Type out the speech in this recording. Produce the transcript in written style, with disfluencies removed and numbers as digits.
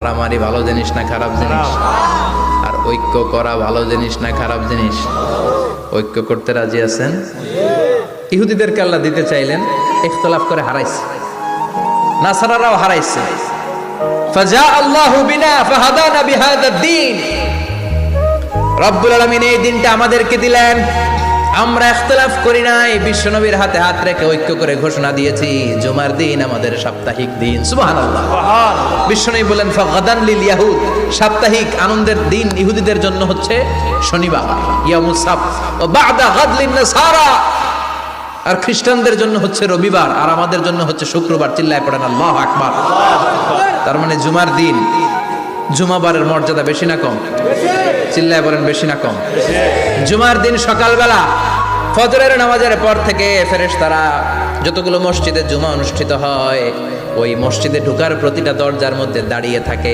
মারামারি ভালো জিনিস না খারাপ জিনিস? আর ঐক্য করা ভালো জিনিস না খারাপ জিনিস? ঐক্য করতে রাজি আছেন? ইহুদিদেরকে আল্লাহ দিতে চাইলেন, ইখতিলাফ করে হারাইছে। নাসারারাও হারাইছে। ফাজা আল্লাহু বিনা ফাহাদানা বিহাদাদ দ্বীন। রব্বুল আলামিন এই দিনটা আমাদেরকে দিলেন, আমরা ইখতিলাফ করি নাই, বিশ্বনবীর হাতে হাত রেখে ঐক্য করে ঘোষণা দিয়েছি জুমার দিন আমাদের সাপ্তাহিক দিন। সুবহানাল্লাহ। বিশ্বনবী বলেন ফাগাদান লিল ইয়াহুদ, সাপ্তাহিক আনন্দের দিন ইহুদিদের জন্য হচ্ছে শনিবার, ইয়ামুস সাbt, ও বাদা গাদ লিন নাসারা, আর খ্রিস্টানদের জন্য হচ্ছে রবিবার, আর আমাদের জন্য হচ্ছে শুক্রবার। চিল্লায় পড়েন আল্লাহু আকবার। তার মানে জুমার দিন, জুমাবারের মর্যাদা বেশি না কম? চিল্লায় বলেন বেশি না কম? জুমার দিন সকালবেলা ফজরের নামাজের পর থেকে ফেরেশতারা যতগুলো মসজিদে জুমা অনুষ্ঠিত হয়, ওই মসজিদে ঢোকার প্রতিটা দরজার মধ্যে দাঁড়িয়ে থাকে।